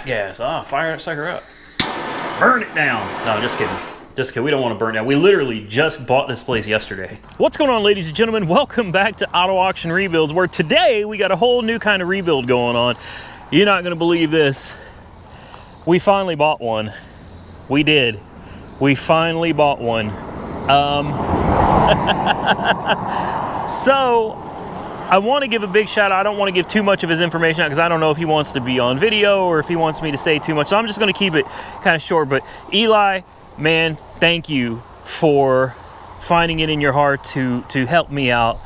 gas. Ah, fire that sucker up. Burn it down. No, just kidding. Just kidding. We don't want to burn it down. We literally just bought this place yesterday. What's going on, ladies and gentlemen? Welcome back to Auto Auction Rebuilds, where today we got a whole new kind of rebuild going on. You're not going to believe this. We finally bought one. We did. We finally bought one. So I want to give a big shout out. I don't want to give too much of his information out because I don't know if he wants to be on video or if he wants me to say too much. So I'm just going to keep it kind of short. But Eli, man, thank you for finding it in your heart to help me out.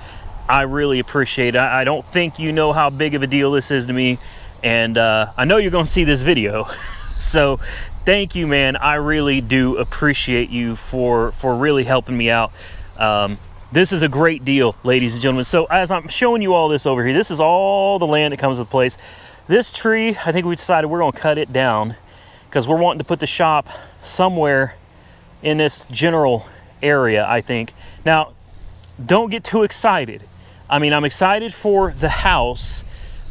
I really appreciate it. I don't think you know how big of a deal this is to me. And I know you're going to see this video. So thank you, man. I really do appreciate you for really helping me out. This is a great deal, ladies and gentlemen. So as I'm showing you all this over here, this is all the land that comes with the place. This tree, I think we decided we're gonna cut it down because we're wanting to put the shop somewhere in this general area, I think. Now, don't get too excited. I mean, I'm excited for the house,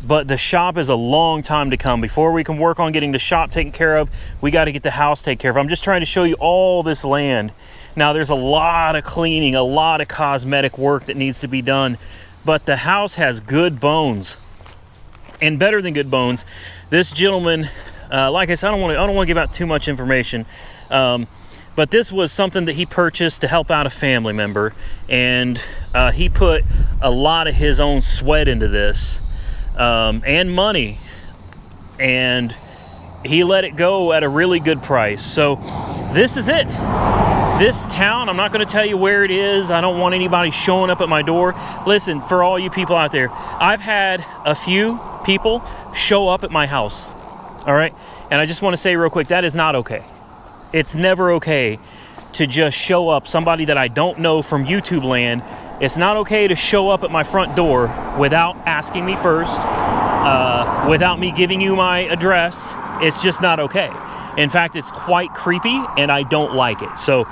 but the shop is a long time to come. Before we can work on getting the shop taken care of, we got to get the house taken care of. I'm just trying to show you all this land. Now, there's a lot of cleaning, a lot of cosmetic work that needs to be done, but the house has good bones. And better than good bones, this gentleman, like I said, I don't want to give out too much information, but this was something that he purchased to help out a family member, and he put a lot of his own sweat into this, and money, and he let it go at a really good price. So this is it. This town, I'm not going to tell you where it is. I don't want anybody showing up at my door. Listen, for all you people out there, I've had a few people show up at my house, all right? And I just want to say real quick, that is not okay. It's never okay to just show up, somebody that I don't know from YouTube land. It's not okay to show up at my front door without asking me first, without me giving you my address. It's just not okay. In fact, it's quite creepy, and I don't like it. So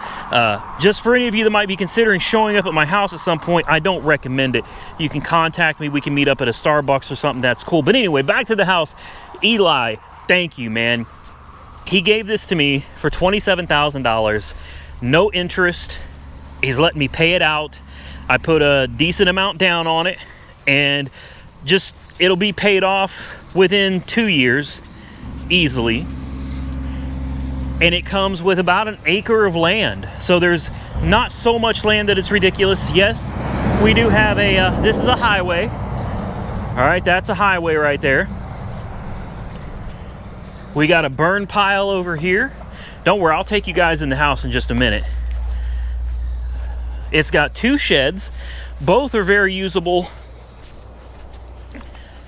just for any of you that might be considering showing up at my house at some point, I don't recommend it. You can contact me. We can meet up at a Starbucks or something. That's cool. But anyway, back to the house. Eli, thank you, man. He gave this to me for $27,000. No interest. He's letting me pay it out. I put a decent amount down on it, and just it'll be paid off within 2 years easily. And it comes with about an acre of land. So there's not so much land that it's ridiculous. Yes, we do have a, this is a highway. All right, that's a highway right there. We got a burn pile over here. Don't worry, I'll take you guys in the house in just a minute. It's got 2 sheds. Both are very usable.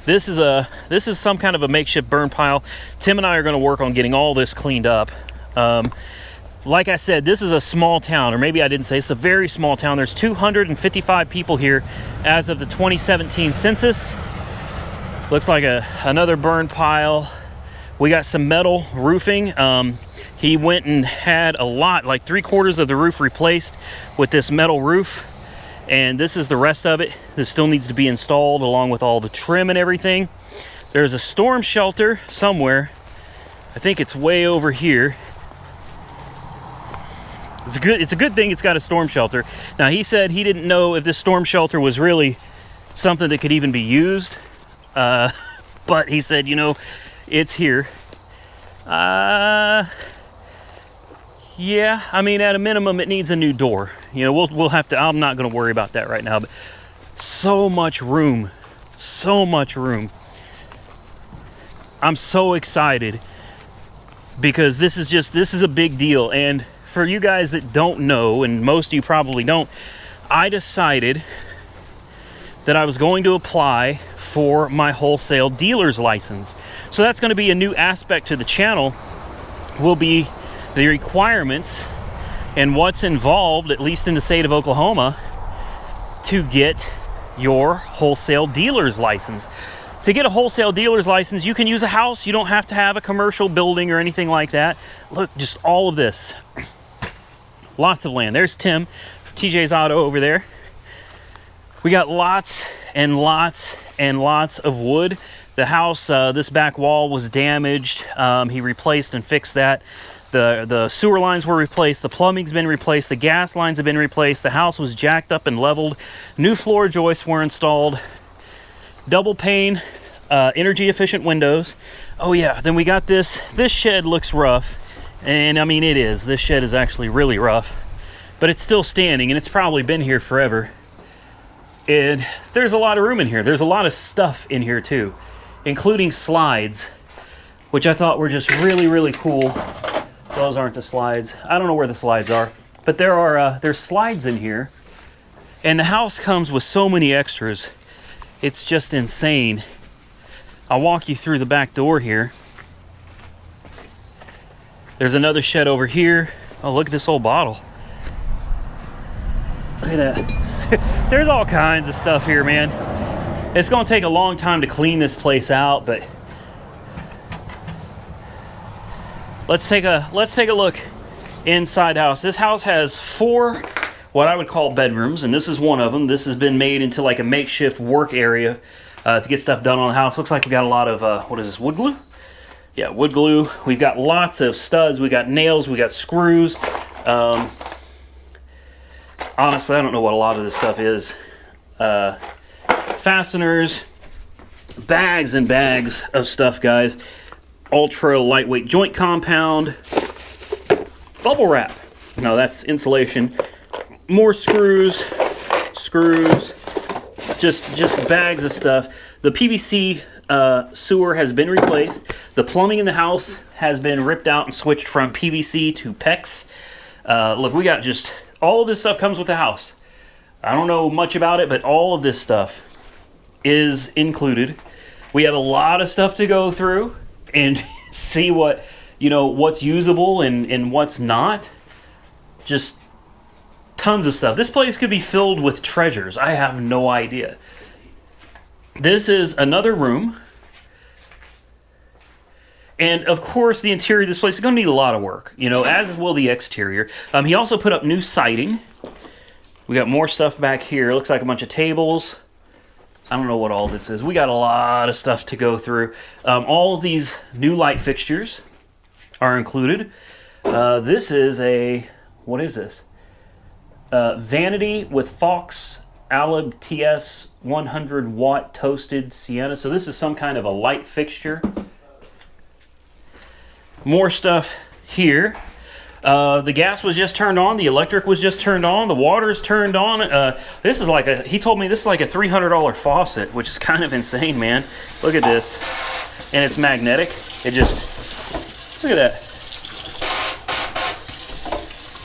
This is some kind of a makeshift burn pile. Tim and I are gonna work on getting all this cleaned up. Like I said, this is a small town, or maybe I didn't say, it's a very small town. There's 255 people here as of the 2017 census. Looks like another burn pile. We got some metal roofing. He went and had a lot, like 3/4 of the roof replaced with this metal roof. And this is the rest of it. This still needs to be installed along with all the trim and everything. There's a storm shelter somewhere. I think it's way over here. It's a good thing it's got a storm shelter. Now, he said he didn't know if this storm shelter was really something that could even be used. But he said, you know, it's here. Yeah, I mean, at a minimum, it needs a new door. You know, we'll have to, I'm not going to worry about that right now, but so much room, so much room. I'm so excited because this is a big deal. And for you guys that don't know, and most of you probably don't, I decided that I was going to apply for my wholesale dealer's license. So that's going to be a new aspect to the channel, will be the requirements and what's involved, at least in the state of Oklahoma, to get your wholesale dealer's license. To get a wholesale dealer's license, you can use a house. You don't have to have a commercial building or anything like that. Look, just all of this. Lots of land. There's Tim from TJ's Auto over there. We got lots and lots and lots of wood. The house, this back wall was damaged. He replaced and fixed that. The sewer lines were replaced. The plumbing's been replaced. The gas lines have been replaced. The house was jacked up and leveled. New floor joists were installed. Double pane, energy efficient windows. Oh yeah, then we got this. This shed looks rough. And I mean, it is. This shed is actually really rough. But it's still standing, and it's probably been here forever. And there's a lot of room in here. There's a lot of stuff in here too, including slides, which I thought were just really, really cool. Those aren't the slides. I don't know where the slides are, but there's slides in here. And the house comes with so many extras. It's just insane. I'll walk you through the back door here. There's another shed over here. Oh, look at this old bottle. Look at that. There's all kinds of stuff here, man. It's gonna take a long time to clean this place out, but let's take a look inside the house. This house has 4 what I would call bedrooms, and this is one of them. This has been made into like a makeshift work area to get stuff done on the house. Looks like we got a lot of what is this, wood glue? Yeah, wood glue. We've got lots of studs. We got nails. We got screws. Honestly, I don't know what a lot of this stuff is. Fasteners, bags and bags of stuff, guys. Ultra lightweight joint compound, bubble wrap. No, that's insulation. More screws, just bags of stuff. The PVC sewer has been replaced. The plumbing in the house has been ripped out and switched from PVC to PEX. Look, we got just all of this stuff comes with the house. I don't know much about it, but all of this stuff is included. We have a lot of stuff to go through and see what, what's usable and what's not. Just tons of stuff. This place could be filled with treasures. I have no idea. This is another room. And of course, the interior of this place is going to need a lot of work, as will the exterior. He also put up new siding. We got more stuff back here. It looks like a bunch of tables. I don't know what all this is. We got a lot of stuff to go through. All of these new light fixtures are included. This is what is this? Vanity with Fox Alib TS 100 watt toasted sienna. So this is some kind of a light fixture. More stuff here. The gas was just turned on. The electric was just turned on. The water's turned on. This is he told me this is like a $300 faucet, which is kind of insane, man. Look at this. And it's magnetic. Look at that.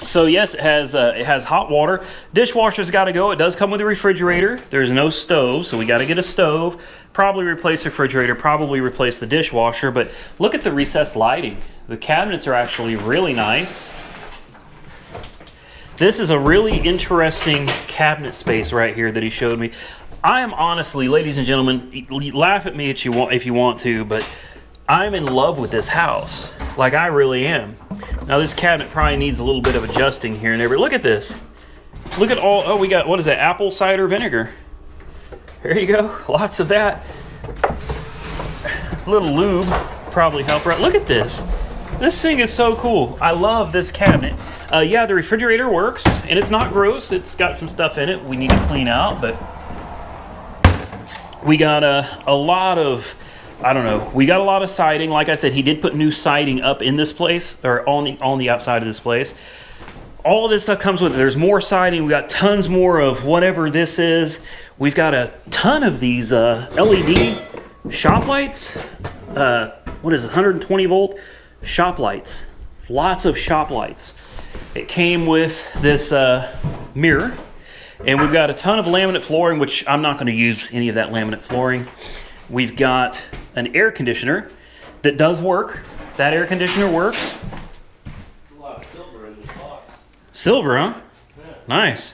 So yes, it has hot water. Dishwasher's got to go. It does come with a refrigerator. There's no stove, so we got to get a stove. Probably replace the refrigerator. Probably replace the dishwasher. But look at the recessed lighting. The cabinets are actually really nice. This is a really interesting cabinet space right here that he showed me. I am honestly, ladies and gentlemen, laugh at me if you want to, but I'm in love with this house. Like, I really am. Now, this cabinet probably needs a little bit of adjusting here and there, but look at this. Look at all, oh, we got, what is that, apple cider vinegar. There you go, lots of that. A little lube, probably help her out. Look at this. This thing is so cool. I love this cabinet. Yeah, the refrigerator works, and it's not gross. It's got some stuff in it we need to clean out, but we got a lot of, I don't know, we got a lot of siding. Like I said, he did put new siding up in this place, or on the outside of this place. All of this stuff comes with it. There's more siding. We got tons more of whatever this is. We've got a ton of these LED shop lights. What is it, 120 volt shop lights. Lots of shop lights. It came with this mirror. And we've got a ton of laminate flooring, which I'm not going to use any of that laminate flooring. We've got an air conditioner that does work. That air conditioner works. There's a lot of silver in this box. Silver, huh? Yeah. Nice.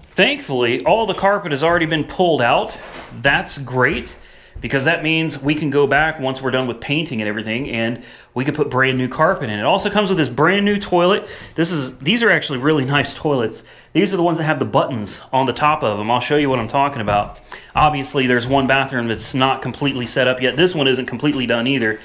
Thankfully, all the carpet has already been pulled out. That's great, because that means we can go back once we're done with painting and everything, and we could put brand new carpet in. It also comes with this brand new toilet. These are actually really nice toilets. These are the ones that have the buttons on the top of them. I'll show you what I'm talking about. Obviously, there's one bathroom that's not completely set up yet. This one isn't completely done either.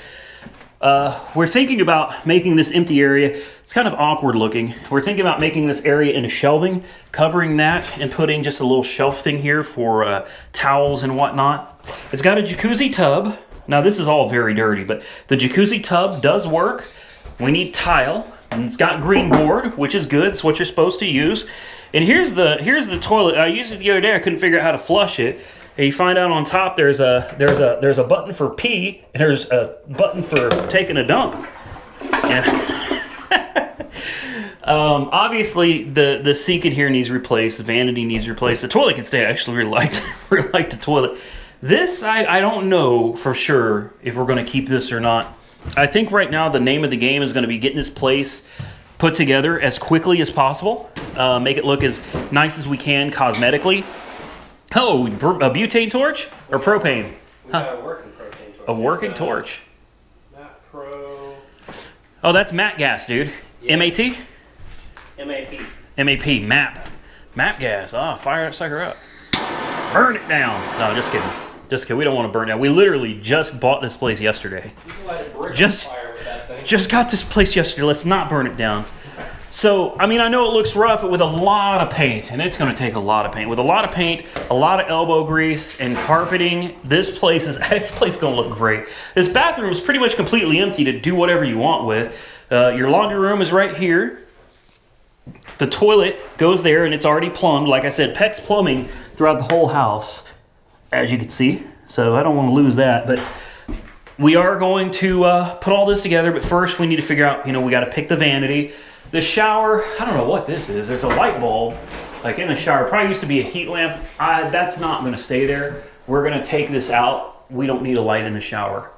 We're thinking about making this empty area. It's kind of awkward looking. We're thinking about making this area into shelving, covering that, and putting just a little shelf thing here for towels and whatnot. It's got a jacuzzi tub. Now, this is all very dirty, but the jacuzzi tub does work. We need tile, and it's got green board, which is good. It's what you're supposed to use. And here's the toilet. I used it the other day. I couldn't figure out how to flush it. And you find out on top there's a button for pee, and there's a button for taking a dump. And obviously the sink in here needs replaced. The vanity needs replaced. The toilet can stay. I actually really like the toilet. This I don't know for sure if we're going to keep this or not. I think right now the name of the game is going to be getting this place put together as quickly as possible. Make it look as nice as we can cosmetically. Oh, a butane torch or propane? We got a working propane torch. A working torch. Matt Pro. Oh, that's MAP gas, dude. Yeah. M-A-T? MAP. M-A-P, MAP. MAP gas. Oh, fire that sucker up. Burn it down. No, just kidding. Just kidding. We don't want to burn it down. We literally just bought this place yesterday. You can light a brick Just- on fire with that thing. Just got this place yesterday. Let's not burn it down. So, I mean, I know it looks rough, but with a lot of paint, and it's going to take a lot of paint. With a lot of paint, a lot of elbow grease, and carpeting, this place is going to look great. This bathroom is pretty much completely empty to do whatever you want with. Your laundry room is right here. The toilet goes there, and it's already plumbed. Like I said, PEX plumbing throughout the whole house, as you can see. So I don't want to lose that, but we are going to put all this together. But first, we need to figure out, we got to pick the vanity. The shower, I don't know what this is. There's a light bulb, like in the shower. Probably used to be a heat lamp. That's not going to stay there. We're going to take this out. We don't need a light in the shower.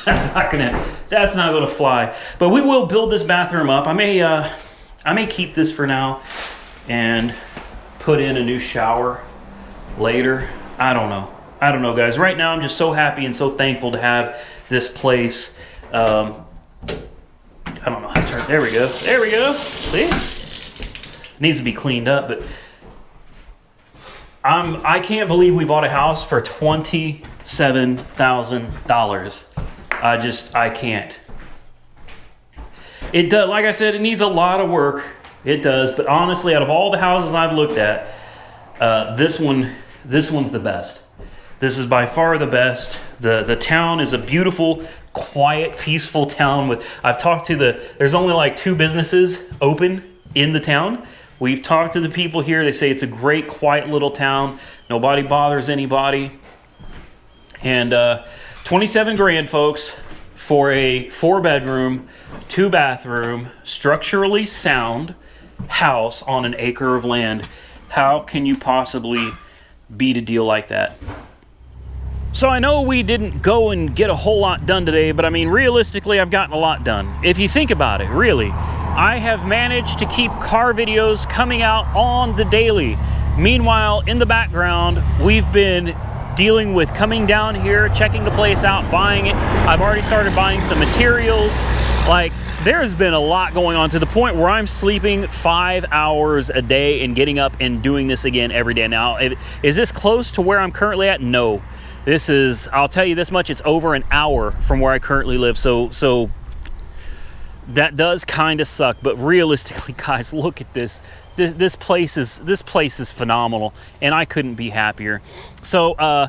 That's not going to fly. But we will build this bathroom up. I may keep this for now and put in a new shower later. I don't know, guys. Right now, I'm just so happy and so thankful to have this place. I don't know how to turn. There we go. There we go. See? Needs to be cleaned up, but I can't believe we bought a house for $27,000. I can't. It does. Like I said, it needs a lot of work. It does. But honestly, out of all the houses I've looked at, this one's the best. This is by far the best. The town is a beautiful, quiet, peaceful town. I've talked to there's only like 2 businesses open in the town. We've talked to the people here. They say it's a great, quiet little town. Nobody bothers anybody. And 27 grand, folks, for a 4-bedroom, 2-bathroom, structurally sound house on an acre of land. How can you possibly beat a deal like that? So I know we didn't go and get a whole lot done today, but I mean, realistically, I've gotten a lot done. If you think about it, really, I have managed to keep car videos coming out on the daily. Meanwhile, in the background, we've been dealing with coming down here, checking the place out, buying it. I've already started buying some materials. Like, there's been a lot going on to the point where I'm sleeping 5 hours a day and getting up and doing this again every day. Now, is this close to where I'm currently at? No. This is, I'll tell you this much, it's over an hour from where I currently live. So that does kind of suck, but realistically, guys, look at this. This place is phenomenal, and I couldn't be happier. So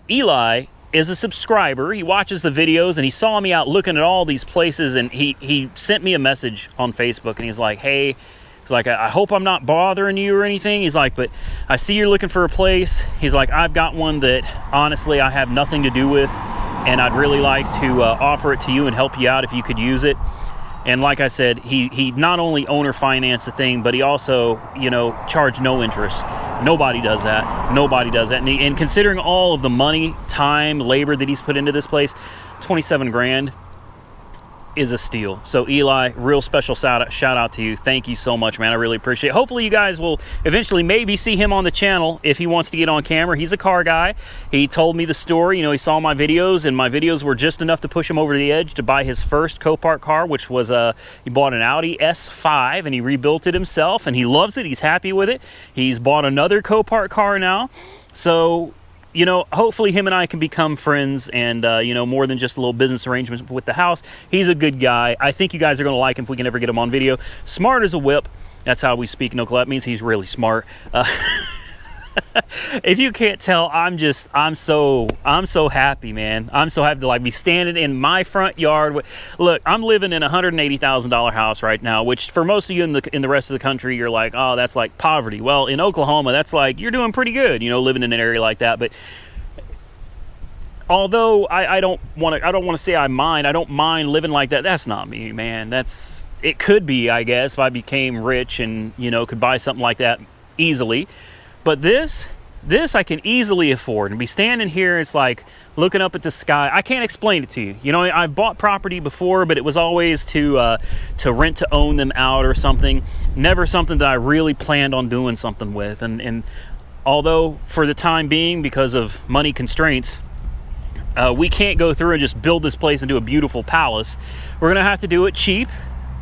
Eli is a subscriber. He watches the videos, and he saw me out looking at all these places, and he sent me a message on Facebook, and he's like, hey, he's like, I hope I'm not bothering you or anything. He's like, but I see you're looking for a place. He's like, I've got one that honestly I have nothing to do with, and I'd really like to offer it to you and help you out if you could use it. And like I said, he not only owner financed the thing, but he also, charged no interest. Nobody does that. Nobody does that. And considering all of the money, time, labor that he's put into this place, 27 grand. is a steal. So Eli, real special shout out to you. Thank you so much, man. I really appreciate it. Hopefully you guys will eventually maybe see him on the channel if he wants to get on camera. He's a car guy. He told me the story. You know, he saw my videos, and my videos were just enough to push him over the edge to buy his first Copart car, which was he bought an Audi S5 and he rebuilt it himself, and he loves it. He's happy with it. He's bought another Copart car now. So, you know, hopefully him and I can become friends and, you know, more than just a little business arrangement with the house. He's a good guy. I think you guys are going to like him if we can ever get him on video. Smart as a whip. That's how we speak local. That means he's really smart. If you can't tell, I'm so happy, man. I'm so happy to like be standing in my front yard. Look, I'm living in a $180,000 house right now, which for most of you in the rest of the country, you're like, oh, that's like poverty. Well, in Oklahoma, that's like, you're doing pretty good, you know, living in an area like that. But although I don't want to say I don't mind living like that. That's not me, man. It could be, I guess, if I became rich and, you know, could buy something like that easily. But this I can easily afford, and be standing here, it's like looking up at the sky. I can't explain it to you. You know, I've bought property before, but it was always to rent to own them out or something. Never something that I really planned on doing something with. And although for the time being, because of money constraints, we can't go through and just build this place into a beautiful palace. We're gonna have to do it cheap.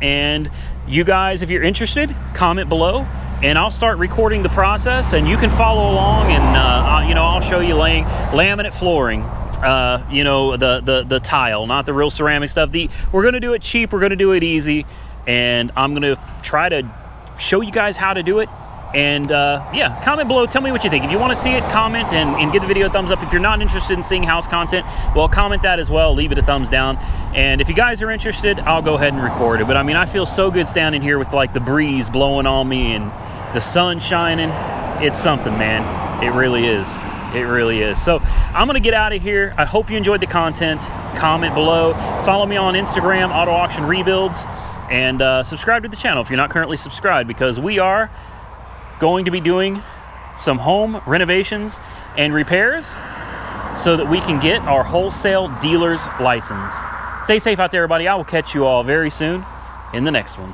And you guys, if you're interested, comment below, and I'll start recording the process, and you can follow along, and you know, I'll show you laying laminate flooring, you know, the tile, not the real ceramic stuff. We're gonna do it cheap, we're gonna do it easy, and I'm gonna try to show you guys how to do it. And yeah, comment below, tell me what you think. If you want to see it, comment and give the video a thumbs up. If you're not interested in seeing house content, well, comment that as well, leave it a thumbs down. And if you guys are interested, I'll go ahead and record it. But I mean, I feel so good standing here with like the breeze blowing on me and the sun shining. It's something, man. It really is. It really is. So I'm gonna get out of here. I hope you enjoyed the content. Comment below, follow me on Instagram, Auto Auction Rebuilds, and subscribe to the channel if you're not currently subscribed, because we are going to be doing some home renovations and repairs so that we can get our wholesale dealer's license. Stay safe out there, everybody. I will catch you all very soon in the next one.